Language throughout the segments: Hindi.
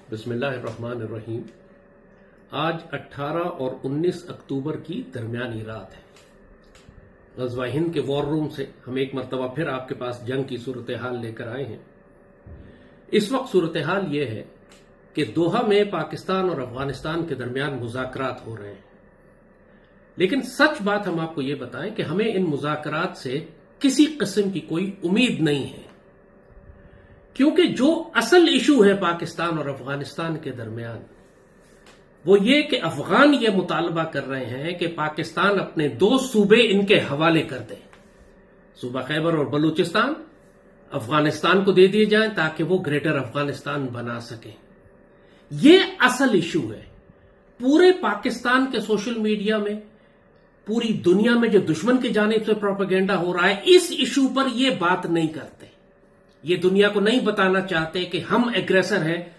बिस्मिल्लाहिर्रहमानिर्रहीम। आज 18 और 19 अक्टूबर की दरमियानी रात है। ग़ज़वा हिंद के वॉर रूम से हम एक मरतबा फिर आपके पास जंग की सूरत हाल लेकर आए हैं। इस वक्त सूरत हाल यह है कि दोहा में पाकिस्तान और अफगानिस्तान के दरमियान मुज़ाकरात हो रहे हैं, लेकिन सच बात हम आपको ये बताएं कि हमें इन मुज़ाकरात से किसी किस्म की कोई उम्मीद नहीं है, क्योंकि जो असल इशू है पाकिस्तान और अफगानिस्तान के दरमियान वो ये कि अफगान ये मुतालबा कर रहे हैं कि पाकिस्तान अपने दो सूबे इनके हवाले कर दे। सूबा खैबर और बलूचिस्तान अफगानिस्तान को दे दिए जाएं ताकि वो ग्रेटर अफगानिस्तान बना सके। ये असल इशू है। पूरे पाकिस्तान के सोशल मीडिया में, पूरी दुनिया में जो दुश्मन की जानिब से प्रोपेगेंडा हो रहा है, इस इशू पर ये बात नहीं करते। ये दुनिया को नहीं बताना चाहते कि हम एग्रेसर हैं,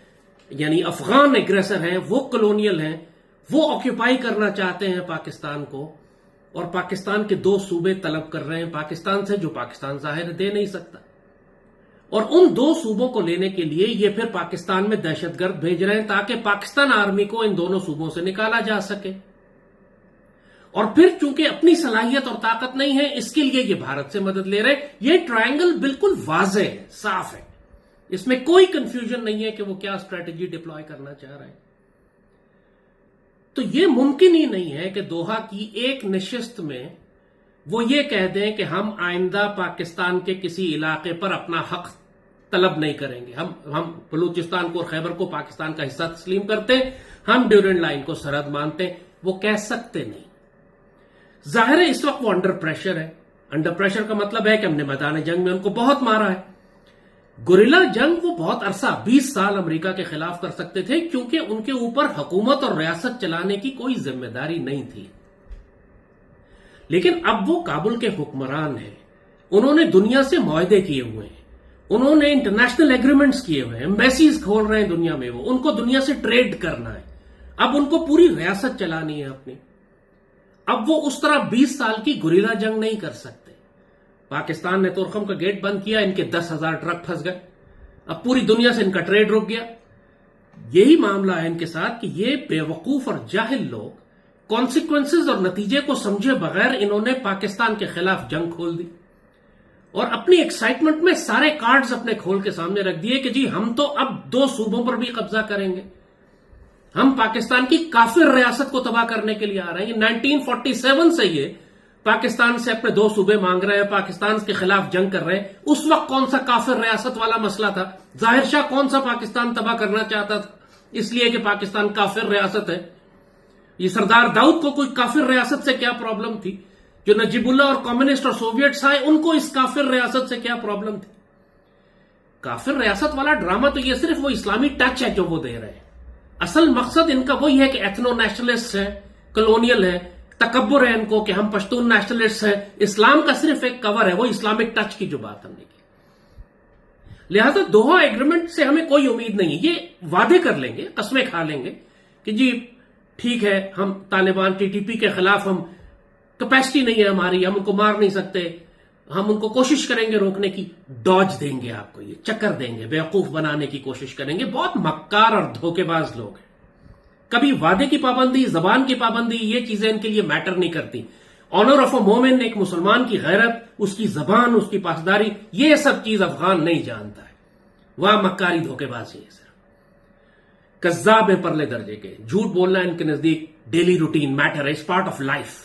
यानी अफगान एग्रेसर हैं, वो कॉलोनियल हैं, वो ऑक्यूपाई करना चाहते हैं पाकिस्तान को, और पाकिस्तान के दो सूबे तलब कर रहे हैं पाकिस्तान से, जो पाकिस्तान जाहिर दे नहीं सकता। और उन दो सूबों को लेने के लिए ये फिर पाकिस्तान में दहशतगर्द भेज रहे हैं ताकि पाकिस्तान आर्मी को इन दोनों सूबों से निकाला जा सके। और फिर चूंकि अपनी सलाहियत और ताकत नहीं है, इसके लिए ये भारत से मदद ले रहे हैं। ये ट्रायंगल बिल्कुल वाज़ेह है, साफ है, इसमें कोई कंफ्यूजन नहीं है कि वो क्या स्ट्रेटजी डिप्लॉय करना चाह रहे हैं। तो ये मुमकिन ही नहीं है कि दोहा की एक नशिस्त में वो ये कह दें कि हम आइंदा पाकिस्तान के किसी इलाके पर अपना हक तलब नहीं करेंगे, हम बलूचिस्तान को और खैबर को पाकिस्तान का हिस्सा तस्लीम करते हैं, हम ड्यूरेंट लाइन को सरहद मानते हैं। वो कह सकते नहीं। जाहिर है इस वक्त वो अंडर प्रेशर है। अंडर प्रेशर का मतलब है कि हमने मैदान जंग में उनको बहुत मारा है। गुरिल्ला जंग वो बहुत अरसा 20 साल अमेरिका के खिलाफ कर सकते थे, क्योंकि उनके ऊपर हुकूमत और रियासत चलाने की कोई जिम्मेदारी नहीं थी। लेकिन अब वो काबुल के हुक्मरान हैं, उन्होंने दुनिया से मुआहदे किए हुए हैं, उन्होंने इंटरनेशनल एग्रीमेंट्स किए हुए हैं, एम्बेसीज खोल रहे हैं दुनिया में, वो उनको दुनिया से ट्रेड करना है। अब उनको पूरी रियासत चलानी है अपनी। अब वो उस तरह 20 साल की गुरिल्ला जंग नहीं कर सकते। पाकिस्तान ने तुर्खम का गेट बंद किया, इनके 10,000 ट्रक फंस गए, अब पूरी दुनिया से इनका ट्रेड रुक गया। यही मामला है इनके साथ कि ये बेवकूफ और जाहिल लोग कॉन्सिक्वेंसेज और नतीजे को समझे बगैर इन्होंने पाकिस्तान के खिलाफ जंग खोल दी और अपनी एक्साइटमेंट में सारे कार्ड्स अपने खोल के सामने रख दिए कि जी हम तो अब दो सूबों पर भी कब्जा करेंगे, हम पाकिस्तान की काफिर रियासत को तबाह करने के लिए आ रहे हैं। 1947 से ये पाकिस्तान से अपने दो सूबे मांग रहे हैं, पाकिस्तान के खिलाफ जंग कर रहे हैं। उस वक्त कौन सा काफिर रियासत वाला मसला था? जाहिर शाह कौन सा पाकिस्तान तबाह करना चाहता था? इसलिए कि पाकिस्तान काफिर रियासत है। ये सरदार दाऊद को कोई काफिर रियासत से क्या प्रॉब्लम थी? जो नजीबुल्ला और कम्युनिस्ट और सोवियट्स आए, उनको इस काफिर रियासत से क्या प्रॉब्लम थी? काफिर रियासत वाला ड्रामा तो ये सिर्फ वो इस्लामी टच है जो वो दे रहे हैं। असल मकसद इनका वही है कि एथनो नेशनलिस्ट है, कॉलोनियल है, तकब्बुर है इनको कि हम पश्तून नेशनलिस्ट हैं। इस्लाम का सिर्फ एक कवर है, वो इस्लामिक टच की जो बात हमने की। लिहाजा दोहा एग्रीमेंट से हमें कोई उम्मीद नहीं है। ये वादे कर लेंगे, कस्में खा लेंगे कि जी ठीक है, हम तालिबान टीटीपी के खिलाफ, हम कैपेसिटी नहीं है हमारी, हम उनको मार नहीं सकते, हम उनको कोशिश करेंगे रोकने की। डॉज देंगे आपको, ये चक्कर देंगे, बेवकूफ बनाने की कोशिश करेंगे। बहुत मक्कार और धोखेबाज लोग हैं। कभी वादे की पाबंदी, जबान की पाबंदी, ये चीजें इनके लिए मैटर नहीं करती। ऑनर ऑफ अ मोमिन, एक मुसलमान की गैरत, उसकी जबान, उसकी पासदारी, ये सब चीज अफगान नहीं जानता है। वह मक्कारी धोखेबाजी है, सिर्फ कज्जाब है परले दर्जे के। झूठ बोलना इनके नजदीक डेली रूटीन मैटर है, इट्स पार्ट ऑफ लाइफ।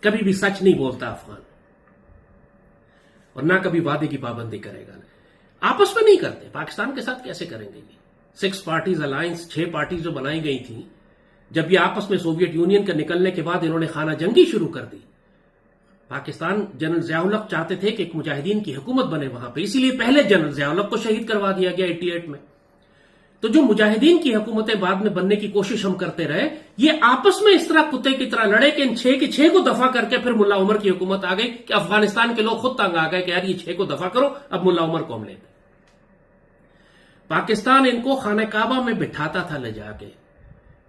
कभी भी सच नहीं बोलता अफगान, और ना कभी वादे की पाबंदी करेगा। आपस में नहीं करते, पाकिस्तान के साथ कैसे करेंगे ये? 6 पार्टीज अलायंस, 6 पार्टीज जो बनाई गई थी, जब ये आपस में सोवियत यूनियन के निकलने के बाद इन्होंने खाना जंगी शुरू कर दी। पाकिस्तान, जनरल ज़िया-उल हक चाहते थे कि एक मुजाहिदीन की हुकूमत बने वहां पे, इसीलिए पहले जनरल ज़िया-उल हक को शहीद करवा दिया गया 88 में। तो जो मुजाहिदीन की हुकूमतें बाद में बनने की कोशिश हम करते रहे, ये आपस में इस तरह कुत्ते की तरह लड़े कि इन 6 के 6 को दफा करके फिर मुल्ला उमर की हुकूमत आ गई कि अफगानिस्तान के लोग खुद तंग आ गए कि यार ये 6 को दफा करो, अब मुल्ला उमर को हम लेते। पाकिस्तान इनको खाने काबा में बिठाता था ले जाके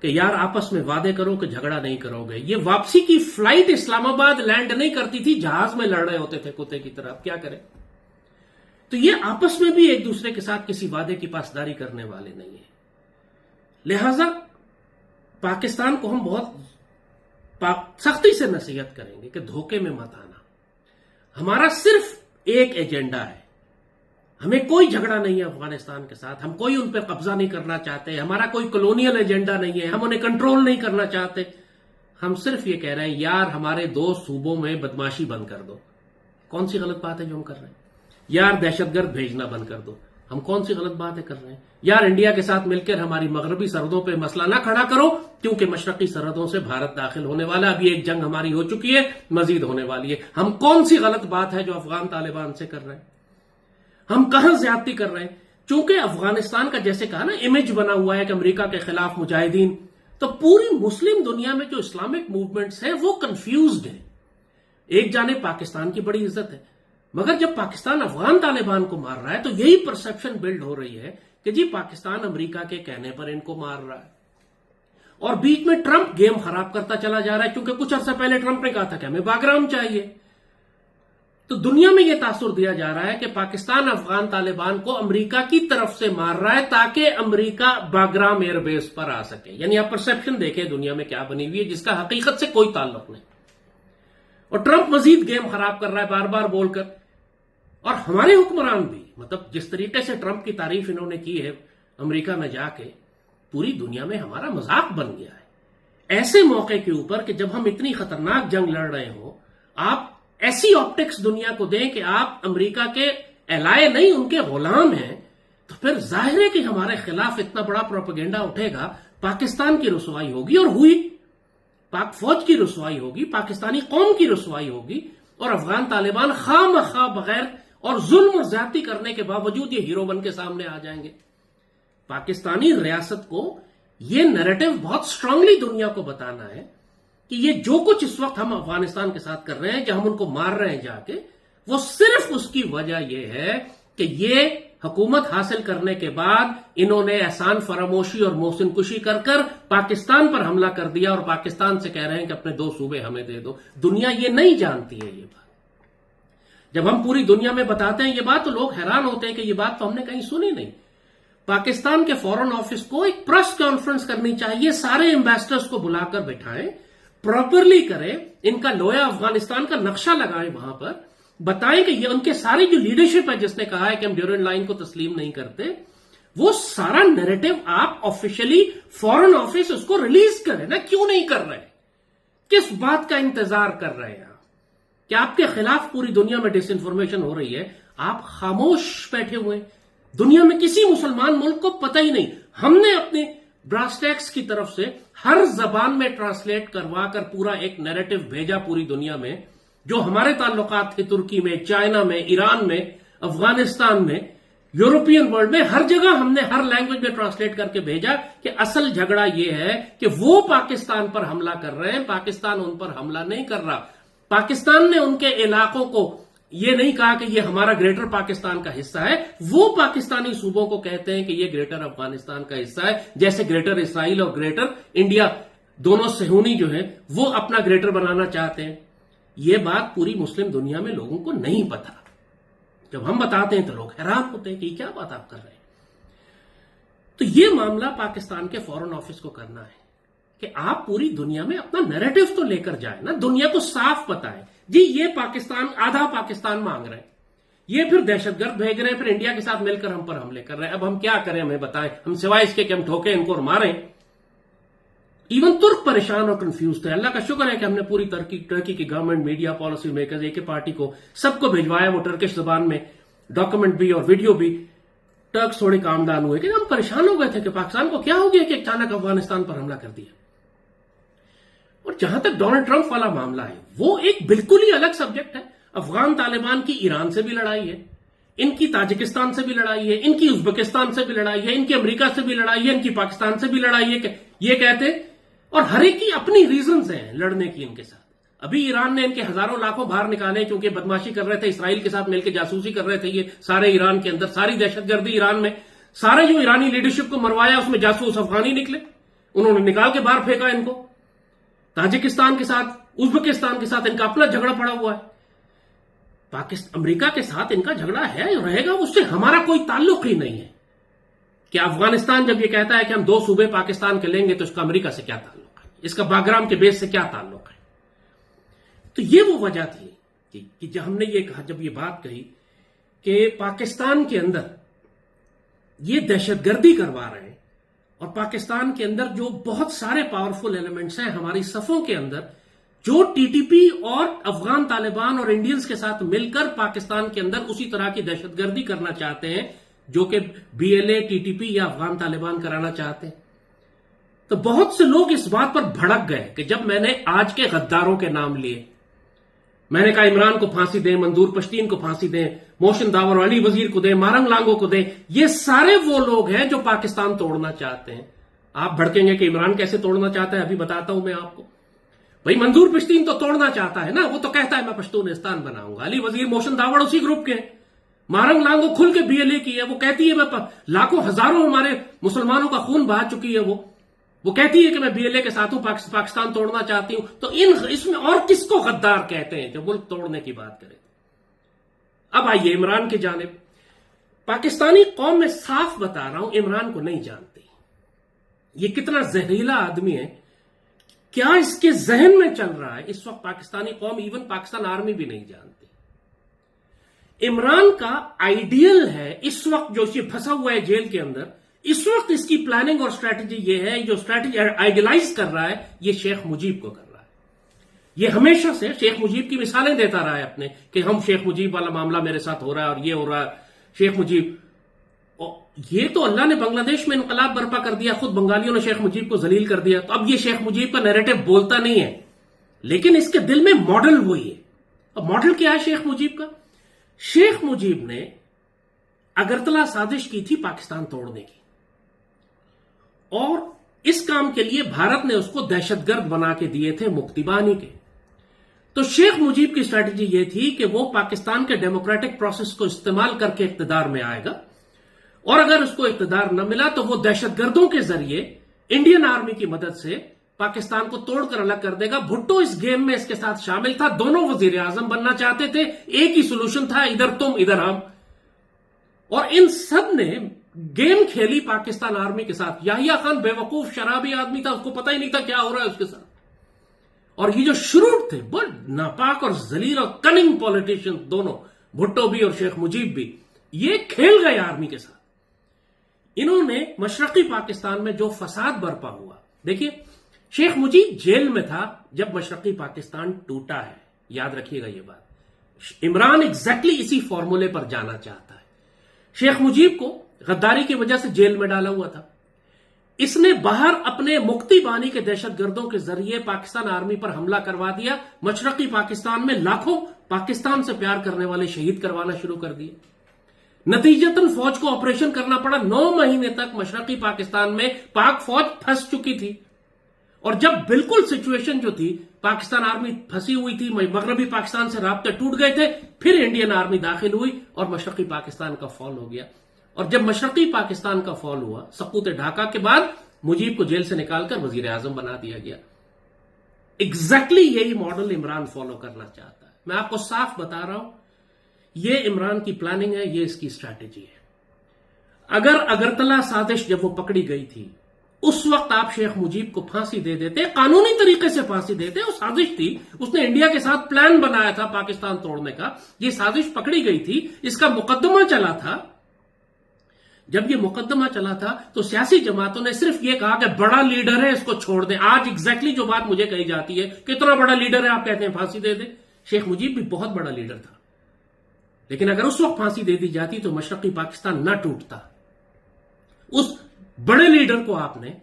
कि यार आपस में वादे करो कि झगड़ा नहीं करोगे। ये वापसी की फ्लाइट इस्लामाबाद लैंड नहीं करती थी, जहाज में लड़ रहे होते थे कुत्ते की तरह। अब क्या करें? तो ये आपस में भी एक दूसरे के साथ किसी वादे की पासदारी करने वाले नहीं है। लिहाजा पाकिस्तान को हम बहुत सख्ती से नसीहत करेंगे कि धोखे में मत आना। हमारा सिर्फ एक एजेंडा है, हमें कोई झगड़ा नहीं है अफगानिस्तान के साथ, हम कोई उन पर कब्जा नहीं करना चाहते, हमारा कोई कॉलोनियल एजेंडा नहीं है, हम उन्हें कंट्रोल नहीं करना चाहते। हम सिर्फ ये कह रहे हैं यार हमारे 2 सूबों में बदमाशी बंद कर दो। कौन सी गलत बात है जो हम कर रहे हैं? यार दहशतगर्द भेजना बंद कर दो। हम कौन सी गलत बात है कर रहे हैं? यार इंडिया के साथ मिलकर हमारी मगरबी सरहदों पे मसला ना खड़ा करो, क्योंकि मशरकी सरहदों से भारत दाखिल होने वाला, अभी एक जंग हमारी हो चुकी है, मजीद होने वाली है। हम कौन सी गलत बात है जो अफगान तालिबान से कर रहे हैं? हम कहां ज्यादती कर रहे हैं? चूंकि अफगानिस्तान का जैसे कहा ना इमेज बना हुआ है कि अमेरिका के खिलाफ मुजाहिदीन, तो पूरी मुस्लिम दुनिया में जो इस्लामिक मूवमेंट्स हैं वो कंफ्यूज्ड है। एक जाने पाकिस्तान की बड़ी इज्जत है, मगर जब पाकिस्तान अफगान तालिबान को मार रहा है तो यही परसेप्शन बिल्ड हो रही है कि जी पाकिस्तान अमेरिका के कहने पर इनको मार रहा है। और बीच में ट्रंप गेम खराब करता चला जा रहा है, क्योंकि कुछ अर्सा पहले ट्रंप ने कहा था कि हमें बागराम चाहिए। तो दुनिया में यह तासुर दिया जा रहा है कि पाकिस्तान अफगान तालिबान को अमेरिका की तरफ से मार रहा है ताकि अमेरिका बागराम एयरबेस पर आ सके। यानी आप परसेप्शन देखें दुनिया में क्या बनी हुई है, जिसका हकीकत से कोई ताल्लुक नहीं। और ट्रंप मजीद गेम खराब कर रहा है बार बार बोलकर। और हमारे हुक्मरान भी, मतलब जिस तरीके से ट्रंप की तारीफ इन्होंने की है अमेरिका में जाके, पूरी दुनिया में हमारा मजाक बन गया है। ऐसे मौके के ऊपर कि जब हम इतनी खतरनाक जंग लड़ रहे हो, आप ऐसी ऑप्टिक्स दुनिया को दें कि आप अमेरिका के एलाय नहीं उनके गुलाम हैं, तो फिर जाहिर है कि हमारे खिलाफ इतना बड़ा प्रोपेगेंडा उठेगा, पाकिस्तान की रुसवाई होगी, और हुई। पाक फौज की रुसवाई होगी, पाकिस्तानी कौम की रुसवाई होगी, और अफगान तालिबान खामखा बगैर और जुल्म और ज्यादती करने के बावजूद ये हीरो बन के सामने आ जाएंगे। पाकिस्तानी रियासत को ये नैरेटिव बहुत स्ट्रांगली दुनिया को बताना है कि ये जो कुछ इस वक्त हम अफगानिस्तान के साथ कर रहे हैं, जो हम उनको मार रहे हैं जाके, वो सिर्फ उसकी वजह यह है कि ये हुकूमत हासिल करने के बाद इन्होंने एहसान फरामोशी और मोहसिन कुशी कर कर पाकिस्तान पर हमला कर दिया, और पाकिस्तान से कह रहे हैं कि अपने 2 सूबे हमें दे दो। दुनिया ये नहीं जानती है ये बात। जब हम पूरी दुनिया में बताते हैं ये बात, तो लोग हैरान होते हैं कि ये बात तो हमने कहीं सुनी नहीं। पाकिस्तान के फॉरेन ऑफिस को एक प्रेस कॉन्फ्रेंस करनी चाहिए, सारे एम्बेसडर्स को बुलाकर बैठाएं, प्रॉपरली करें, इनका लोया अफगानिस्तान का नक्शा लगाएं, वहां पर बताएं कि ये उनके सारी जो लीडरशिप है जिसने कहा है कि हम ड्यूरेंट लाइन को तस्लीम नहीं करते, वो सारा नैरेटिव आप ऑफिशियली फॉरेन ऑफिस उसको रिलीज करें ना। क्यों नहीं कर रहे? किस बात का इंतजार कर रहे हैं आप? कि आपके खिलाफ पूरी दुनिया में डिसइंफॉर्मेशन हो रही है, आप खामोश बैठे हुए। दुनिया में किसी मुसलमान मुल्क को पता ही नहीं। हमने अपने ब्रास्टैक्स की तरफ से हर जबान में ट्रांसलेट करवा कर पूरा एक नैरेटिव भेजा पूरी दुनिया में, जो हमारे ताल्लुकात थे तुर्की में, चाइना में, ईरान में, अफगानिस्तान में, यूरोपियन वर्ल्ड में, हर जगह हमने हर लैंग्वेज में ट्रांसलेट करके भेजा कि असल झगड़ा यह है कि वो पाकिस्तान पर हमला कर रहे हैं, पाकिस्तान उन पर हमला नहीं कर रहा। पाकिस्तान ने उनके इलाकों को ये नहीं कहा कि ये हमारा ग्रेटर पाकिस्तान का हिस्सा है, वो पाकिस्तानी सूबों को कहते हैं कि ये ग्रेटर अफगानिस्तान का हिस्सा है, जैसे ग्रेटर इसराइल और ग्रेटर इंडिया दोनों सेहूनी जो है वो अपना ग्रेटर बनाना चाहते हैं। ये बात पूरी मुस्लिम दुनिया में लोगों को नहीं पता। जब हम बताते हैं तो लोग हैरान होते हैं कि क्या बात आप कर रहे हैं। तो ये मामला पाकिस्तान के फॉरेन ऑफिस को करना है कि आप पूरी दुनिया में अपना नैरेटिव तो लेकर जाए ना, दुनिया को साफ बताएं जी ये पाकिस्तान आधा पाकिस्तान मांग रहे हैं, ये फिर दहशतगर्द भेज रहे हैं, फिर इंडिया के साथ मिलकर हम पर हमले कर रहे हैं। अब हम क्या करें, हमें बताएं, हम सिवाय इसके कि हम ठोके इनको और मारें। इवन तुर्क परेशान और कंफ्यूज थे। अल्लाह का शुक्र है कि हमने पूरी टर्की की गवर्नमेंट, मीडिया, पॉलिसी मेकर्स, एक पार्टी को सबको भिजवाया, वो टर्किश जबान में डॉक्यूमेंट भी और वीडियो भी। टर्क्स थोड़े काम डाउन हुए कि हम परेशान हो गए थे कि पाकिस्तान को क्या हो गया कि अचानक अफगानिस्तान पर हमला कर दिया। और जहां तक डोनाल्ड ट्रंप वाला मामला है, वो एक बिल्कुल ही अलग सब्जेक्ट है। अफगान तालिबान की ईरान से भी लड़ाई है, इनकी ताजिकिस्तान से भी लड़ाई है, इनकी उज्बेकिस्तान से भी लड़ाई है, इनकी अमेरिका से भी लड़ाई है, इनकी पाकिस्तान से भी लड़ाई है, ये कहते। और हर एक की अपनी रीजंस हैं लड़ने की इनके साथ। अभी ईरान ने इनके हजारों लाखों बाहर निकाले क्योंकि बदमाशी कर रहे थे, इसराइल के साथ मिलकर जासूसी कर रहे थे। ये सारे ईरान के अंदर सारी दहशतगर्दी ईरान में, सारे जो ईरानी लीडरशिप को मरवाया उसमें जासूस अफगानी निकले, उन्होंने निकाल के बाहर फेंका इनको। ताजिकिस्तान के साथ, उज्बेकिस्तान के साथ इनका अपना झगड़ा पड़ा हुआ है। पाकिस्तान अमेरिका के साथ इनका झगड़ा है, रहेगा, उससे हमारा कोई ताल्लुक ही नहीं है। कि अफगानिस्तान जब ये कहता है कि हम 2 सूबे पाकिस्तान के लेंगे तो इसका अमेरिका से क्या ताल्लुक है, इसका बागराम के बेस से क्या ताल्लुक है। तो ये वो वजह थी कि जब हमने ये कहा, जब ये बात कही कि पाकिस्तान के अंदर ये दहशतगर्दी करवा रहे हैं और पाकिस्तान के अंदर जो बहुत सारे पावरफुल एलिमेंट्स हैं हमारी सफों के अंदर, जो टीटीपी और अफगान तालिबान और इंडियंस के साथ मिलकर पाकिस्तान के अंदर उसी तरह की दहशतगर्दी करना चाहते हैं जो कि बीएलए, टीटीपी या अफगान तालिबान कराना चाहते हैं। तो बहुत से लोग इस बात पर भड़क गए कि जब मैंने आज के गद्दारों के नाम लिए, मैंने कहा इमरान को फांसी दें, मंजूर पश्तीन को फांसी दें, मोहसिन दावर अली वजीर को दें, मारंग लांगो को दें, ये सारे वो लोग हैं जो पाकिस्तान तोड़ना चाहते हैं। आप भड़केंगे कि इमरान कैसे तोड़ना चाहता है, अभी बताता हूं मैं आपको। भाई मंजूर पश्तीन तो तोड़ना चाहता है ना, वो तो कहता है मैं पश्तूनिस्तान बनाऊंगा। अली वजीर, मोहसिन दावर उसी ग्रुप के हैं। मारंग लांगो खुल के बीएलए की है, वो कहती है मैं लाखों हजारों हमारे मुसलमानों का खून बहा चुकी है, वो कहती है कि मैं बीएलए के साथ हूं, पाकिस्तान तोड़ना चाहती हूं। तो इसमें और किसको गद्दार कहते हैं जो मुल्क तोड़ने की बात करें। अब आइए इमरान की जानिब। पाकिस्तानी कौम में साफ बता रहा हूं, इमरान को नहीं जानती। ये कितना जहरीला आदमी है, क्या इसके जहन में चल रहा है, इस वक्त पाकिस्तानी कौम, इवन पाकिस्तान आर्मी भी नहीं जानती। इमरान का आइडियल है इस वक्त जो ये फंसा हुआ है जेल के अंदर, इस वक्त इसकी प्लानिंग और स्ट्रैटेजी ये है, जो स्ट्रैटेजी आइडियलाइज कर रहा है ये शेख मुजीब को कर रहा है। ये हमेशा से शेख मुजीब की मिसालें देता रहा है अपने कि हम शेख मुजीब वाला मामला मेरे साथ हो रहा है और ये हो रहा है, शेख मुजीब। ये तो अल्लाह ने बांग्लादेश में इनकलाब बर्पा कर दिया, खुद बंगालियों ने शेख मुजीब को जलील कर दिया। तो अब ये शेख मुजीब का नैरेटिव बोलता नहीं है, लेकिन इसके दिल में मॉडल वही है। अब मॉडल क्या है शेख मुजीब का? शेख मुजीब ने अगरतला साजिश की थी पाकिस्तान तोड़ने की, और इस काम के लिए भारत ने उसको दहशतगर्द बना के दिए थे मुक्तिबानी के। तो शेख मुजीब की स्ट्रैटेजी यह थी कि वो पाकिस्तान के डेमोक्रेटिक प्रोसेस को इस्तेमाल करके इक्तदार में आएगा, और अगर उसको इक्तदार न मिला तो वो दहशतगर्दों के जरिए इंडियन आर्मी की मदद से पाकिस्तान को तोड़कर अलग कर देगा। भुट्टो इस गेम में इसके साथ शामिल था, दोनों वजीर आजम बनना चाहते थे, एक ही सोल्यूशन था, इधर तुम इधर हम। और इन सब ने गेम खेली पाकिस्तान आर्मी के साथ। याहिया खान बेवकूफ शराबी आदमी था, उसको पता ही नहीं था क्या हो रहा है उसके साथ। और ये जो शुरू थे बड़ नापाक और जलील और कनिंग पॉलिटिशियन दोनों, भुट्टो भी और शेख मुजीब भी, ये खेल गए आर्मी के साथ। इन्होंने मशरकी पाकिस्तान में जो फसाद बरपा हुआ, देखिए शेख मुजीब जेल में था जब मशरकी पाकिस्तान टूटा है, याद रखिएगा ये बात। इमरान एग्जैक्टली इसी फॉर्मूले पर जाना चाहता है। शेख मुजीब को गद्दारी की वजह से जेल में डाला हुआ था, इसने बाहर अपने मुक्ति बानी के दहशतगर्दों के जरिए पाकिस्तान आर्मी पर हमला करवा दिया। मशरकी पाकिस्तान में लाखों पाकिस्तान से प्यार करने वाले शहीद करवाना शुरू कर दिए। नतीजतन फौज को ऑपरेशन करना पड़ा। 9 महीने तक मशरकी पाकिस्तान में पाक फौज फंस चुकी थी, और जब बिल्कुल सिचुएशन जो थी, पाकिस्तान आर्मी फंसी हुई थी, मगरबी पाकिस्तान से राब्ते टूट गए थे, फिर इंडियन आर्मी दाखिल हुई और मशरकी पाकिस्तान का फॉल हो गया। और जब मशरकी पाकिस्तान का फॉल हुआ, सकूत ढाका के बाद मुजीब को जेल से निकालकर वजीर आजम बना दिया गया। एग्जैक्टली यही मॉडल इमरान फॉलो करना चाहता है। मैं आपको साफ बता रहा हूं, ये इमरान की प्लानिंग है, ये इसकी स्ट्रैटेजी है। अगर अगरतला साजिश जब वो पकड़ी गई थी, उस वक्त आप शेख मुजीब को फांसी दे देते, कानूनी तरीके से फांसी देते। वो साजिश थी, उसने इंडिया के साथ प्लान बनाया था पाकिस्तान तोड़ने का। ये साजिश पकड़ी गई थी, इसका मुकदमा चला था। जब ये मुकदमा चला था तो सियासी जमातों ने सिर्फ ये कहा कि बड़ा लीडर है, इसको छोड़ दें। आज एग्जैक्टली जो बात मुझे कही जाती है, कितना बड़ा लीडर है आप कहते हैं फांसी दे दें। शेख मुजीब भी बहुत बड़ा लीडर था, लेकिन अगर उस वक्त फांसी दे दी जाती तो मशरकी पाकिस्तान न टूटता। उस बड़े लीडर को आपने,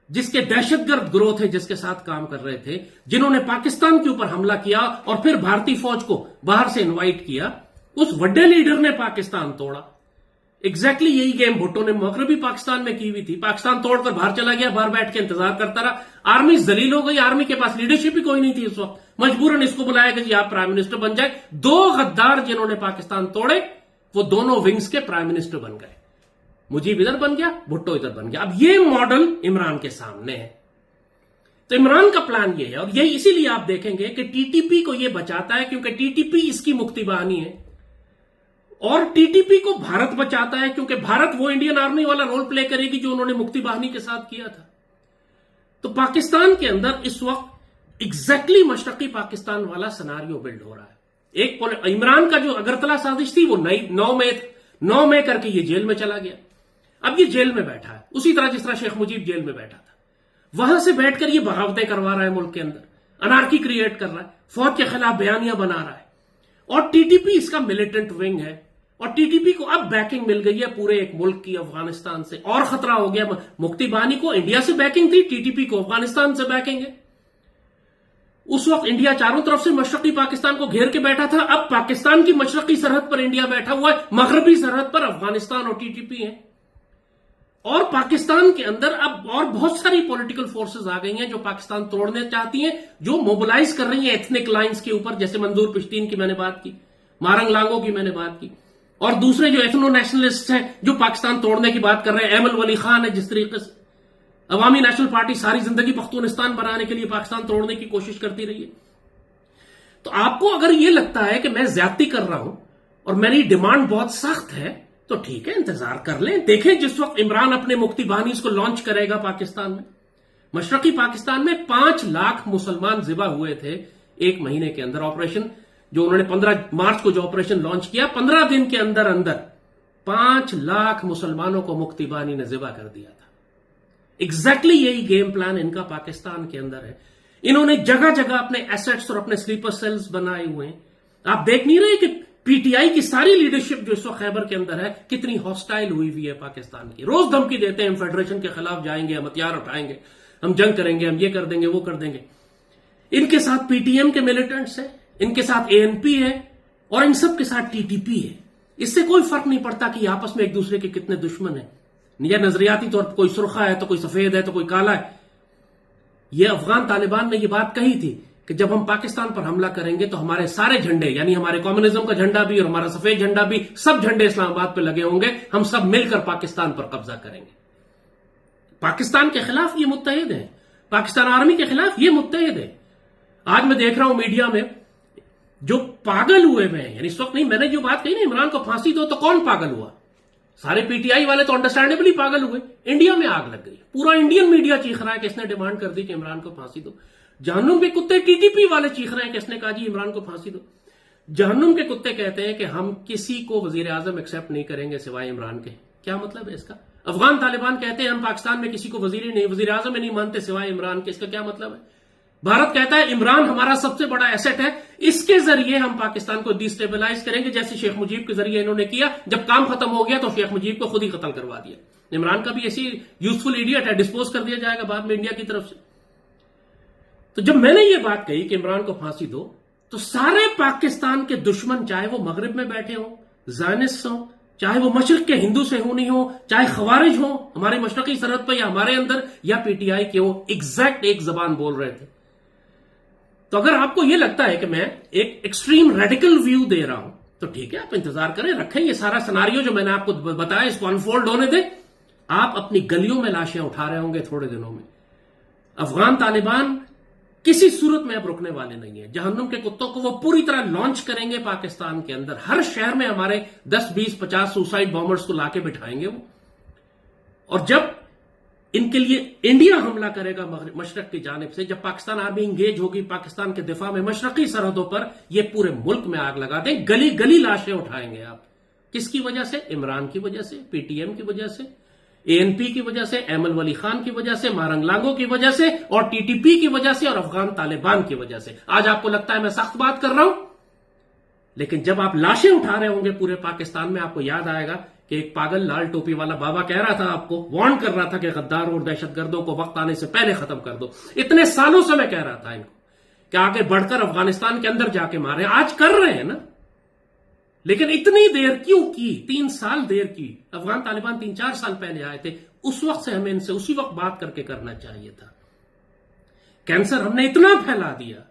जिसके दहशतगर्द ग्रोथ है, जिसके साथ काम कर रहे थे, जिन्होंने पाकिस्तान के ऊपर हमला किया और फिर भारतीय फौज को बाहर से इनवाइट किया, उस बड़े लीडर ने पाकिस्तान तोड़ा। एग्जैक्टली यही गेम भुट्टो ने मगरबी पाकिस्तान में की हुई थी। पाकिस्तान तोड़कर बाहर चला गया, बाहर बैठ के इंतजार करता रहा। आर्मी जलील हो गई, आर्मी के पास लीडरशिप ही कोई नहीं थी उस वक्त। मजबूरन इसको बुलाया कि जी आप प्राइम मिनिस्टर बन जाए। 2 गद्दार जिन्होंने पाकिस्तान तोड़े, वो दोनों विंग्स के प्राइम मिनिस्टर बन गए। मुजीब इधर बन गया, भुट्टो इधर बन गया। अब ये मॉडल इमरान के सामने है। तो इमरान का प्लान ये है, और यही इसीलिए आप देखेंगे कि टीटीपी को ये बचाता है, क्योंकि टीटीपी इसकी मुक्ति बहानी है। और टीटीपी को भारत बचाता है, क्योंकि भारत वो इंडियन आर्मी वाला रोल प्ले करेगी जो उन्होंने मुक्ति बाहिनी के साथ किया था। तो पाकिस्तान के अंदर इस वक्त एग्जैक्टली मशरकी पाकिस्तान वाला सिनारियो बिल्ड हो रहा है। एक इमरान का जो अगरतला साजिश थी वो 9 मई करके ये जेल में चला गया। अब ये जेल में बैठा है उसी तरह जिस तरह शेख मुजीब जेल में बैठा था। वहां से बैठकर ये बगावतें करवा रहा है, मुल्क के अंदर अनार्की क्रिएट कर रहा है, फौज के खिलाफ बयानियां बना रहा है। और टीटीपी इसका मिलिटेंट विंग है और टीटीपी को अब बैकिंग मिल गई है पूरे एक मुल्क की, अफगानिस्तान से। और खतरा हो गया, मुक्ति बाहिनी को इंडिया से बैकिंग थी, टीटीपी को अफगानिस्तान से बैकिंग है। उस वक्त इंडिया चारों तरफ से मशरकी पाकिस्तान को घेर के बैठा था, अब पाकिस्तान की मशरकी सरहद पर इंडिया बैठा हुआ है, मगरबी सरहद पर अफगानिस्तान और टीटीपी है। और पाकिस्तान के अंदर अब और बहुत सारी पॉलिटिकल फोर्सेस आ गई हैं जो पाकिस्तान तोड़ना चाहती हैं, जो मोबिलाइज कर रही हैं एथनिक लाइंस के ऊपर, जैसे मंजूर पिश्तीन की मैंने बात की, मारंग लांगो की मैंने बात की, और दूसरे जो एथनो नेशनलिस्ट हैं जो पाकिस्तान तोड़ने की बात कर रहे हैं। अहमद वली खान है, जिस तरीके से अवामी नेशनल पार्टी सारी जिंदगी पख्तूनिस्तान बनाने के लिए पाकिस्तान तोड़ने की कोशिश करती रही है। तो आपको अगर यह लगता है कि मैं ज्यादती कर रहा हूं और मेरी डिमांड बहुत सख्त है, तो ठीक है, इंतजार कर लें, देखें जिस वक्त इमरान अपने मुक्ति बाहिनी को लॉन्च करेगा पाकिस्तान में। मशरकी पाकिस्तान में 5 लाख मुसलमान जिबा हुए थे एक महीने के अंदर। ऑपरेशन जो उन्होंने 15 मार्च को जो ऑपरेशन लॉन्च किया, 15 दिन के अंदर अंदर 5 लाख मुसलमानों को मुक्ति बाहिनी ने जिबा कर दिया था। एग्जैक्टली यही गेम प्लान इनका पाकिस्तान के अंदर है। इन्होंने जगह जगह अपने एसेट्स और अपने स्लीपर सेल्स बनाए हुए हैं। आप देख नहीं रहे कि पीटीआई की सारी लीडरशिप जो इस वक्त खैबर के अंदर है कितनी हॉस्टाइल हुई हुई है पाकिस्तान की। रोज धमकी देते हैं हम फेडरेशन के खिलाफ जाएंगे, हम हथियार उठाएंगे, हम जंग करेंगे, हम ये कर देंगे, वो कर देंगे। इनके साथ पीटीएम के मिलिटेंट्स हैं, इनके साथ एएनपी है और इन सब के साथ टीटीपी है। इससे कोई फर्क नहीं पड़ता कि आपस में एक दूसरे के कितने दुश्मन है। या नजरियाती तौर पर कोई सुर्खा है तो कोई सफेद है तो कोई काला है। यह अफगान तालिबान ने यह बात कही थी कि जब हम पाकिस्तान पर हमला करेंगे तो हमारे सारे झंडे, यानी हमारे कम्युनिज्म का झंडा भी और हमारा सफेद झंडा भी, सब झंडे इस्लामाबाद पे लगे होंगे, हम सब मिलकर पाकिस्तान पर कब्जा करेंगे। पाकिस्तान के खिलाफ ये मुत्तहिद है, पाकिस्तान आर्मी के खिलाफ ये मुत्तहिद है। आज मैं देख रहा हूं मीडिया में जो पागल हुए हैं, यानी इस वक्त नहीं, मैंने जो बात कही ना इमरान को फांसी दो, तो कौन पागल हुआ? सारे पीटीआई वाले तो अंडरस्टैंडेबली पागल हुए। इंडिया में आग लग गई, पूरा इंडियन मीडिया चीख रहा है कि इसने डिमांड कर दी कि इमरान को फांसी दो। जहन्नुम के कुत्ते टीटीपी वाले चीख रहे हैं कि इसने कहा जी इमरान को फांसी दो। जहन्नुम के कुत्ते कहते हैं कि हम किसी को वजीर आजम एक्सेप्ट नहीं करेंगे सिवाय इमरान के। क्या मतलब है इसका? अफगान तालिबान कहते हैं हम पाकिस्तान में किसी को वजीर आजम में नहीं मानते सिवाय इमरान के। इसका क्या मतलब है? भारत कहता है इमरान हमारा सबसे बड़ा एसेट है, इसके जरिए हम पाकिस्तान को डिस्टेबलाइज करेंगे, जैसे शेख मुजीब के जरिए इन्होंने किया। जब काम खत्म हो गया तो शेख मुजीब को खुद ही कत्ल करवा दिया। इमरान का भी ऐसी यूजफुल इडियट है, डिस्पोज कर दिया जाएगा बाद में इंडिया की तरफ से। तो जब मैंने ये बात कही कि इमरान को फांसी दो, तो सारे पाकिस्तान के दुश्मन, चाहे वो मगरिब में बैठे हों, ज़ायनिस्ट हों, चाहे वो मशरक के हिंदू सेहूनी हो, चाहे खवारिज हो हमारी मशरकी सरहद पर या हमारे अंदर, या पीटीआई के हो, एग्जैक्ट एक जबान बोल रहे थे। तो अगर आपको यह लगता है कि मैं एक एक्सट्रीम रेडिकल व्यू दे रहा हूं, तो ठीक है, आप इंतजार करें, रखें ये सारा सिनारियो जो मैंने आपको बताया इसको अनफोल्ड होने दें। आप अपनी गलियों में लाशें उठा रहे होंगे थोड़े दिनों में। अफगान तालिबान किसी सूरत में अब रुकने वाले नहीं है। जहन्नुम के कुत्तों को वो पूरी तरह लॉन्च करेंगे पाकिस्तान के अंदर। हर शहर में हमारे 10, 20, 50 सुसाइड बॉम्बर्स को लाके बिठाएंगे वो। और जब इनके लिए इंडिया हमला करेगा मशरक की जानिब से, जब पाकिस्तान आर्मी इंगेज होगी पाकिस्तान के दिफा में मशरकी सरहदों पर, ये पूरे मुल्क में आग लगा दें, गली गली लाशें उठाएंगे आप। किसकी वजह से? इमरान की वजह से, पीटीएम की वजह से, एएनपी की वजह से, अहमद वली खान की वजह से, मारंग लांगो की वजह से, और टीटीपी की वजह से, और अफगान तालिबान की वजह से। आज आपको लगता है मैं सख्त बात कर रहा हूं, लेकिन जब आप लाशें उठा रहे होंगे पूरे पाकिस्तान में, आपको याद आएगा कि एक पागल लाल टोपी वाला बाबा कह रहा था, आपको वार्न कर रहा था कि गद्दार और दहशतगर्दों को वक्त आने से पहले खत्म कर दो। इतने सालों से मैं कह रहा था इनको कि आगे बढ़कर अफगानिस्तान के अंदर जाके मारे। आज कर रहे हैं ना, लेकिन इतनी देर क्यों की? 3 साल देर की। अफगान तालिबान 3-4 साल पहले आए थे, उस वक्त से हमें इनसे उसी वक्त बात करके करना चाहिए था। कैंसर हमने इतना फैला दिया,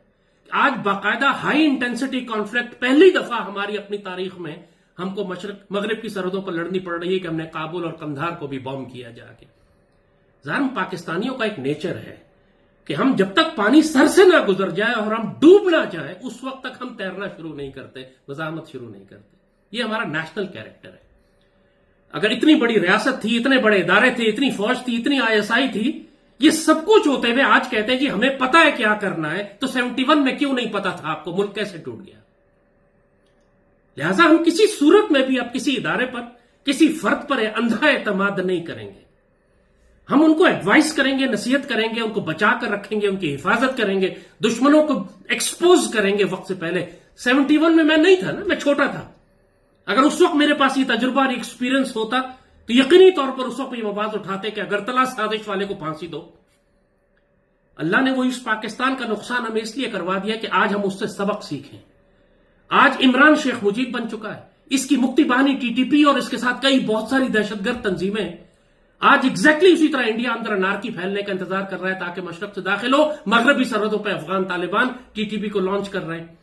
आज बाकायदा हाई इंटेंसिटी कॉन्फ्लिक्ट पहली दफा हमारी अपनी तारीख में हमको मगरिब की सरहदों पर लड़नी पड़ रही है कि हमने काबुल और कंधार को भी बॉम्ब किया जाके। ज़ाहिर पाकिस्तानियों का एक नेचर है कि हम जब तक पानी सर से ना गुजर जाए और हम डूब ना जाए, उस वक्त तक हम तैरना शुरू नहीं करते, मजामत शुरू नहीं करते। ये हमारा नेशनल कैरेक्टर है। अगर इतनी बड़ी रियासत थी, इतने बड़े इदारे थे, इतनी फौज थी, इतनी आईएसआई थी, ये सब कुछ होते हुए आज कहते हैं जी हमें पता है क्या करना है, तो 71 में क्यों नहीं पता था आपको? मुल्क कैसे टूट गया? लिहाजा हम किसी सूरत में भी अब किसी इदारे पर, किसी फर्द पर अंधा एतमाद नहीं करेंगे। हम उनको एडवाइस करेंगे, नसीहत करेंगे, उनको बचा कर रखेंगे, उनकी हिफाजत करेंगे, दुश्मनों को एक्सपोज करेंगे वक्त से पहले। 71 में मैं नहीं था ना, मैं छोटा था। अगर उस वक्त मेरे पास ये तजुर्बा और एक्सपीरियंस होता तो यकीनी तौर पर उस वक्त ये आवाज उठाते कि अगरतला साजिश वाले को फांसी दो। अल्लाह ने वो इस पाकिस्तान का नुकसान हमें इसलिए करवा दिया कि आज हम उससे सबक सीखें। आज इमरान शेख मुजीब बन चुका है, इसकी मुक्ति बाहिनी टीटीपी और इसके साथ कई बहुत सारी दहशतगर्द तंजीमें आज एग्जैक्टली उसी तरह इंडिया अंदर अनारकी फैलने का इंतजार कर रहा है ताकि मशरक से दाखिल हो, मगरबी सरहदों पर अफगान तालिबान टीटीपी को लॉन्च कर रहे हैं।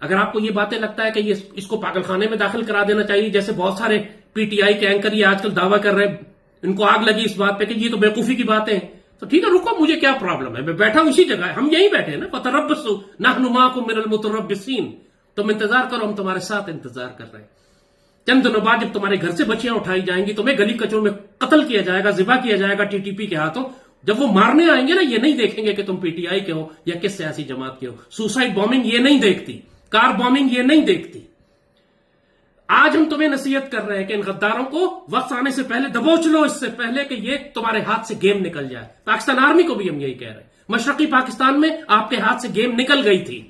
अगर आपको ये बातें लगता है कि ये इसको पागलखाने में दाखिल करा देना चाहिए, जैसे बहुत सारे पीटीआई के एंकर ये आजकल दावा कर रहे हैं, इनको आग लगी इस बात पे कि ये तो बेवकूफी की बातें हैं, तो ठीक है रुको, मुझे क्या प्रॉब्लम है, मैं बैठा हूं इसी जगह, हम यहीं बैठे हैं ना। फतरब्बसू नहनु माकुम मिनल मुतरब्बिसीन, तुम इंतजार करो, हम तुम्हारे साथ इंतजार कर रहे हैं। चंद दिनों बाद जब तुम्हारे घर से बच्चियां उठाई जाएंगी, तुम्हें गली कचरों में कत्ल किया जाएगा, जिबा किया जाएगा टीटीपी के हाथों। जब वो मारने आएंगे ना, ये नहीं देखेंगे कि तुम पीटीआई के हो या किस सियासी जमात के हो। सुसाइड बॉम्बिंग ये नहीं देखती, कार बॉम्बिंग ये नहीं देखती। आज हम तुम्हें नसीहत कर रहे हैं कि इन गद्दारों को वक्त आने से पहले दबोच लो, इससे पहले कि ये तुम्हारे हाथ से गेम निकल जाए। पाकिस्तान आर्मी को भी हम यही कह रहे हैं, मशरकी पाकिस्तान में आपके हाथ से गेम निकल गई थी।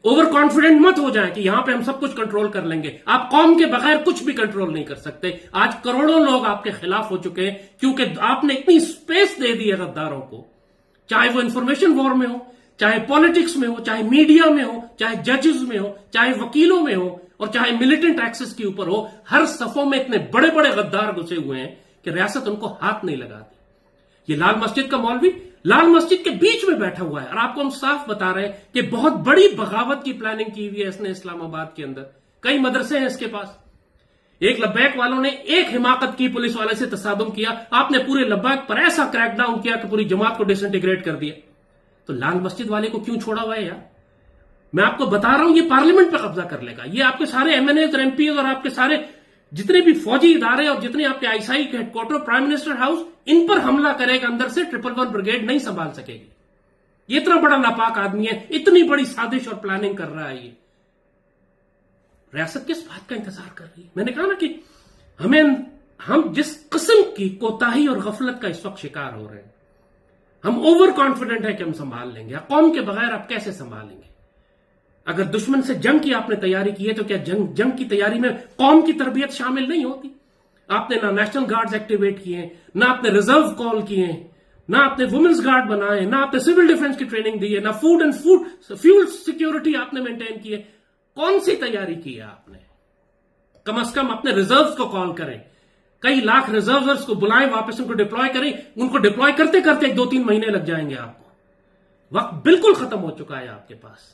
ओवर कॉन्फिडेंट मत हो जाए कि यहां पे हम सब कुछ कंट्रोल कर लेंगे। आप कौम के बगैर कुछ भी कंट्रोल नहीं कर सकते। आज करोड़ों लोग आपके खिलाफ हो चुके हैं क्योंकि आपने इतनी स्पेस दे दी है गद्दारों को, चाहे वो इंफॉर्मेशन वॉर में हो, चाहे पॉलिटिक्स में हो, चाहे मीडिया में हो, चाहे जजेस में हो, चाहे वकीलों में हो, और चाहे मिलिटेंट एक्सेस के ऊपर हो। हर सफों में इतने बड़े बड़े गद्दार घुसे हुए हैं कि रियासत उनको हाथ नहीं लगाती। ये लाल मस्जिद का मौलवी लाल मस्जिद के बीच में बैठा हुआ है और आपको हम साफ बता रहे हैं कि बहुत बड़ी बगावत की प्लानिंग की हुई है इसने इस्लामाबाद के अंदर। कई मदरसे हैं इसके पास। एक लब्बैक वालों ने एक हिमाकत की पुलिस वाले से तसादुम किया, आपने पूरे लब्बैक पर ऐसा क्रैकडाउन किया कि पूरी जमात को डिसइंटीग्रेट कर दिया। तो लाल मस्जिद वाले को क्यों छोड़ा हुआ है यार? मैं आपको बता रहा हूं, ये पार्लियामेंट पर कब्जा कर लेगा। ये आपके सारे एमएनए और एमपी और आपके सारे जितने भी फौजी इदारे और जितने आपके आईएसआई के हेडक्वार्टर, प्राइम मिनिस्टर हाउस, इन पर हमला करेगा अंदर से। 111 ब्रिगेड नहीं संभाल सकेगी। ये इतना बड़ा नापाक आदमी है, इतनी बड़ी साजिश और प्लानिंग कर रहा है। ये रियासत किस बात का इंतजार कर रही है? मैंने कहा ना कि हम जिस किस्म की कोताही और गफलत का इस वक्त शिकार हो रहे हैं, हम ओवर कॉन्फिडेंट है कि हम संभाल लेंगे। कौम के बगैर आप कैसे संभालेंगे? अगर दुश्मन से जंग की आपने तैयारी की है तो क्या जंग की तैयारी में कौम की तरबियत शामिल नहीं होती? आपने ना नेशनल गार्ड्स एक्टिवेट किए, ना आपने रिजर्व कॉल किए, ना आपने वुमेन्स गार्ड बनाए, ना आपने सिविल डिफेंस की ट्रेनिंग दी है, ना फूड एंड फ्यूल सिक्योरिटी आपने मेंटेन की है। कौन सी तैयारी की है आपने? कम से कम अपने रिजर्व को कॉल करें, कई लाख रिजर्वर्स को बुलाएं, वापस उनको डिप्लॉय करें। उनको डिप्लॉय करते करते 2-3 महीने लग जाएंगे आपको। वक्त बिल्कुल खत्म हो चुका है आपके पास।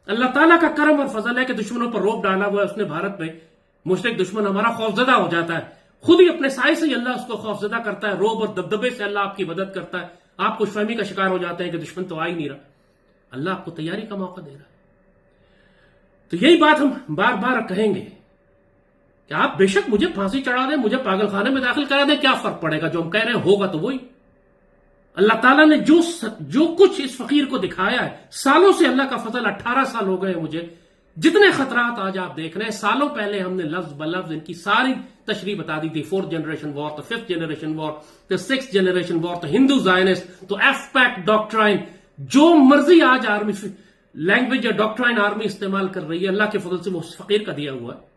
अल्लाह ताला का करम और फजल है कि दुश्मनों पर रोब डाला हुआ है उसने भारत में। मुशरिक दुश्मन हमारा खौफजदा हो जाता है, खुद ही अपने साय से अल्लाह उसको खौफजदा करता है। रोब और दबदबे से अल्लाह आपकी मदद करता है। आप खुशफहमी का शिकार हो जाते हैं कि दुश्मन तो आ ही नहीं रहा, अल्लाह आपको तैयारी का मौका दे रहा है। तो यही बात हम बार बार कहेंगे कि आप बेशक मुझे फांसी चढ़ा दें, मुझे पागलखाने में दाखिल करा दें, क्या फर्क पड़ेगा? जो हम कह रहे हैं होगा तो वही। अल्लाह ताला ने जो कुछ इस फकीर को दिखाया है, सालों से अल्लाह का फजल, 18 साल हो गए मुझे, जितने खतरात आज आप देख रहे हैं, सालों पहले हमने लफ्ज ब लफ्ज इनकी सारी तशरीह बता दी थी। 4th जनरेशन वॉर, तो 5th जनरेशन वॉर, तो 6th जनरेशन वॉर, तो हिंदू जायनिस्ट, तो एफपैक डॉक्ट्राइन, जो मर्जी आज आर्मी लैंग्वेज या डॉक्ट्राइन आर्मी इस्तेमाल कर रही है, अल्लाह के फजल से वो उस फकीर का दिया हुआ है।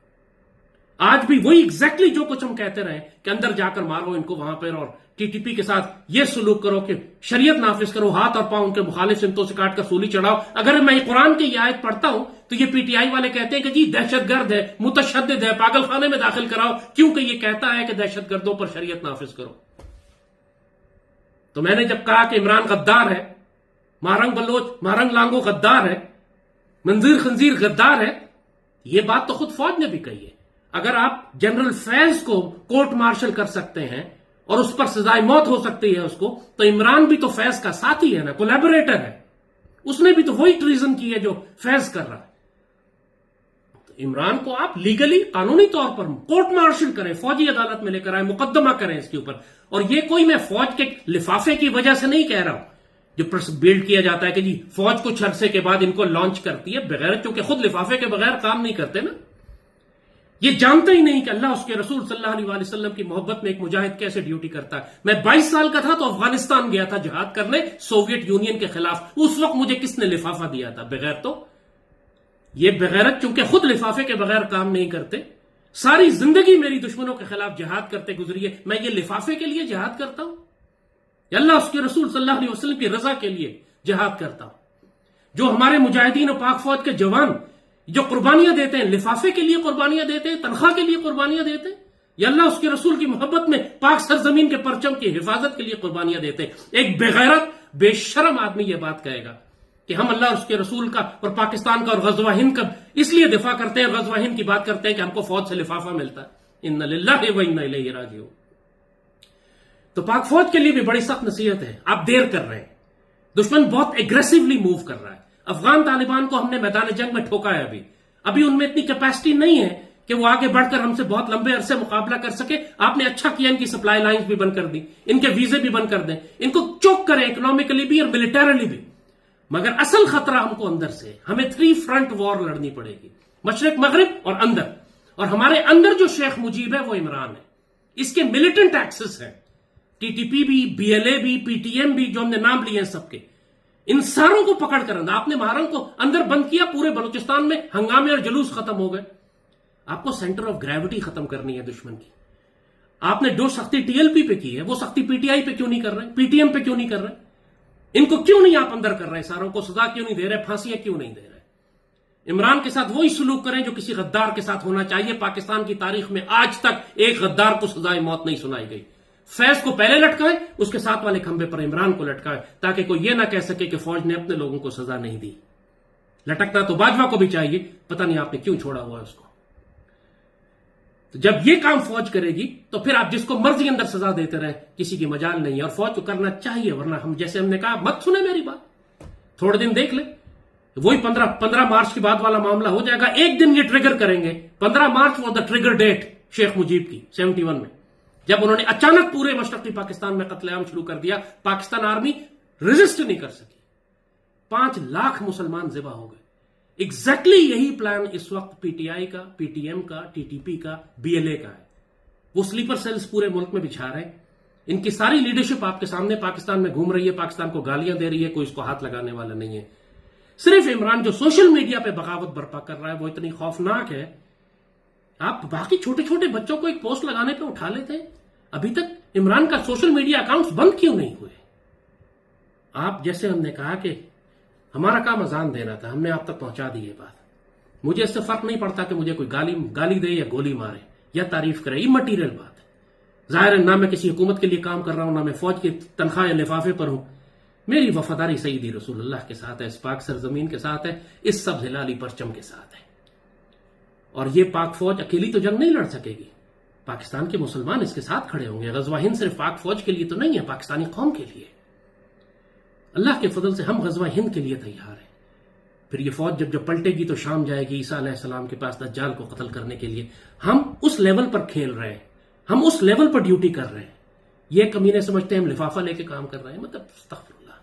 आज भी वही एग्जैक्टली जो कुछ हम कहते रहे कि अंदर जाकर मारो इनको वहां पर, और टीटीपी के साथ ये सलूक करो कि शरीयत नाफिज करो, हाथ और पांव उनके मुखालिफ सिमतों से काटकर सूली चढ़ाओ। अगर मैं कुरान की ये आयत पढ़ता हूं तो ये पीटीआई वाले कहते हैं कि जी दहशतगर्द है, मुतशद्दिद है, पागलखाने में दाखिल कराओ, क्योंकि ये कहता है कि दहशतगर्दों पर शरीयत नाफिज करो। तो मैंने जब कहा कि इमरान गद्दार है, मारंग बलोच, मारंग लांगो गद्दार है, मंजीर खंजीर गद्दार है, ये बात तो खुद फौज ने भी कही है। अगर आप जनरल फैज को कोर्ट मार्शल कर सकते हैं और उस पर सजाए मौत हो सकती है उसको, तो इमरान भी तो फैज का साथी है ना, कोलैबोरेटर है। उसने भी तो वही ट्रीजन की है जो फैज कर रहा है। तो इमरान को आप लीगली कानूनी तौर पर कोर्ट मार्शल करें, फौजी अदालत में लेकर आए, मुकदमा करें इसके ऊपर। और ये कोई मैं फौज के लिफाफे की वजह से नहीं कह रहा हूं जो बिल्ड किया जाता है कि जी फौज कुछ अरसे के बाद इनको लॉन्च करती है, बगैर, क्योंकि खुद लिफाफे के बगैर काम नहीं करते ना। ये जानते ही नहीं कि अल्लाह उसके रसूल सल्लल्लाहु अलैहि वसल्लम की मोहब्बत में एक मुजाहिद कैसे ड्यूटी करता है। मैं 22 साल का था तो अफगानिस्तान गया था जिहाद करने सोवियत यूनियन के खिलाफ। उस वक्त मुझे किसने लिफाफा दिया था? बगैर तो ये बगैरत चूंकि खुद लिफाफे के बगैर काम नहीं करते, सारी जिंदगी मेरी दुश्मनों के खिलाफ जिहाद करते गुजरी है। मैं ये लिफाफे के लिए जिहाद करता हूं? अल्लाह उसके रसूल सल्लल्लाहु अलैहि वसल्लम की रजा के लिए जिहाद करता हूं? जो हमारे मुजाहिदीन और पाक फौज के जवान जो कुर्बानियां देते हैं, लिफाफे के लिए कुर्बानियां देते हैं, तनख्वाह के लिए कुर्बानियां देते हैं, या अल्लाह उसके रसूल की मोहब्बत में पाक सरजमीन के परचम की हिफाजत के लिए कुर्बानियां देते हैं। एक बेगैरत बेशरम आदमी यह बात कहेगा कि हम अल्लाह और उसके रसूल का और पाकिस्तान का और गज़वा हिंद का इसलिए दिफा करते हैं, गज़वा हिंद की बात करते हैं कि हमको फौज से लिफाफा मिलता है। इन्ना लिल्लाहि व इन्ना इलैहि राजिऊन। तो पाक फौज के लिए भी बड़ी सख्त नसीहत है, आप देर कर रहे हैं। दुश्मन बहुत एग्रेसिवली मूव कर रहा है। अफगान तालिबान को हमने मैदान जंग में ठोका है। अभी उनमें इतनी कैपेसिटी नहीं है कि वो आगे बढ़कर हमसे बहुत लंबे अरसे मुकाबला कर सके। आपने अच्छा किया, इनकी सप्लाई लाइंस भी बंद कर दी, इनके वीजे भी बंद कर दें, इनको चोक करें इकोनॉमिकली भी और मिलिटरली भी। मगर असल खतरा हमको अंदर से, हमें 3 फ्रंट वॉर लड़नी पड़ेगी, मशरिक मगरिब और अंदर। और हमारे अंदर जो शेख मुजीब है वो इमरान है, इसके मिलिटेंट एक्सेस है, टीटीपी भी, बीएलए भी, पीटीएम भी, जो हमने नाम लिए हैं सबके, इन सारों को पकड़कर अंदर, आपने महारंग को अंदर बंद किया, पूरे बलूचिस्तान में हंगामे और जुलूस खत्म हो गए। आपको सेंटर ऑफ ग्रेविटी खत्म करनी है दुश्मन की। आपने जो सख्ती टीएलपी पे की है वो सख्ती पीटीआई पे क्यों नहीं कर रहे, पीटीएम पे क्यों नहीं कर रहे? इनको क्यों नहीं आप अंदर कर रहे? सारों को सजा क्यों नहीं दे रहे, फांसियां क्यों नहीं दे रहे? इमरान के साथ वही सलूक करें जो किसी गद्दार के साथ होना चाहिए। पाकिस्तान की तारीख में आज तक एक गद्दार को सजाए मौत नहीं सुनाई गई। फैज को पहले लटकाए, उसके साथ वाले खंबे पर इमरान को लटकाए, ताकि कोई यह ना कह सके कि फौज ने अपने लोगों को सजा नहीं दी। लटकना तो बाजवा को भी चाहिए, पता नहीं आपने क्यों छोड़ा हुआ उसको। तो जब यह काम फौज करेगी तो फिर आप जिसको मर्जी अंदर सजा देते रहे, किसी की मजाल नहीं है। और फौज को करना चाहिए, वरना हम, जैसे हमने कहा, मत सुने मेरी बात, थोड़े दिन देख ले, वही 15 मार्च के बाद वाला मामला हो जाएगा। एक दिन ये ट्रिगर करेंगे। 15 March was the trigger date Sheikh Mujib की 71 में, जब उन्होंने अचानक पूरे मशरकी पाकिस्तान में कत्लेआम शुरू कर दिया। पाकिस्तान आर्मी रेजिस्ट नहीं कर सकी, 5 लाख मुसलमान ज़िबा हो गए। एग्जैक्टली यही प्लान इस वक्त पीटीआई का, पीटीएम का, टीटीपी का, बीएलए का है। वो स्लीपर सेल्स पूरे मुल्क में बिछा रहे हैं। इनकी सारी लीडरशिप आपके सामने पाकिस्तान में घूम रही है, पाकिस्तान को गालियां दे रही है, कोई इसको हाथ लगाने वाला नहीं है। सिर्फ इमरान जो सोशल मीडिया पे बगावत बर्पा कर रहा है वो इतनी खौफनाक है। आप बाकी छोटे छोटे बच्चों को एक पोस्ट लगाने पे उठा लेते हैं। अभी तक इमरान का सोशल मीडिया अकाउंट्स बंद क्यों नहीं हुए? आप, जैसे हमने कहा कि हमारा काम अजान देना था, हमने आप तक पहुंचा दी ये बात। मुझे इससे फर्क नहीं पड़ता कि मुझे कोई गाली दे या गोली मारे या तारीफ करे, ये मटीरियल बात है। जाहिर है ना मैं किसी हुकूमत के लिए काम कर रहा हूं, ना मैं फौज की तनख्वाह या लिफाफे पर हूं। मेरी वफादारी सईदी रसूलुल्लाह के साथ है, इस पाक सरजमीन के साथ है, इस सब हिलाली परचम के साथ है। और ये पाक फौज अकेली तो जंग नहीं लड़ सकेगी, पाकिस्तान के मुसलमान इसके साथ खड़े होंगे। गज़वा हिंद सिर्फ पाक फौज के लिए तो नहीं है, पाकिस्तानी कौम के लिए। अल्लाह के फजल से हम गज़वा हिंद के लिए तैयार हैं। फिर ये फौज जब पलटेगी तो शाम जाएगी ईसा अलैहिस्सलाम के पास दज्जाल को कत्ल करने के लिए। हम उस लेवल पर खेल रहे हैं, हम उस लेवल पर ड्यूटी कर रहे हैं। ये कमीने समझते हैं हम लिफाफा लेके काम कर रहे हैं, मतलब अस्तगफिरुल्लाह।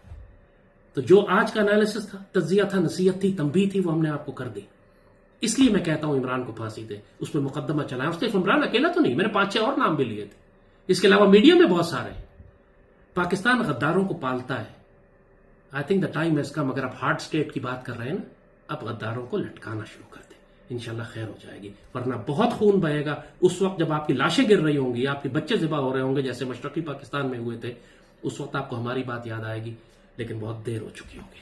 तो जो आज का एनालिसिस था, तज्जिया था, नसीहत थी, तंबीह थी, वो हमने आपको कर दी। इसलिए मैं कहता हूं इमरान को फांसी दे, उस पर मुकदमा चलाएं। और सिर्फ इमरान अकेला तो नहीं, मैंने 5-6 और नाम भी लिए थे, इसके अलावा मीडिया में बहुत सारे। पाकिस्तान गद्दारों को पालता है। I think the time has come. अगर आप हार्ड स्टेट की बात कर रहे हैं ना, अब गद्दारों को लटकाना शुरू कर दें, इंशाल्लाह खैर हो जाएगी। वरना बहुत खून बहेगा उस वक्त जब आपकी लाशें गिर रही होंगी, आपके बच्चे ज़िबा हो रहे होंगे, जैसे मशरकी पाकिस्तान में हुए थे। उस वक्त आपको हमारी बात याद आएगी, लेकिन बहुत देर हो चुकी होगी।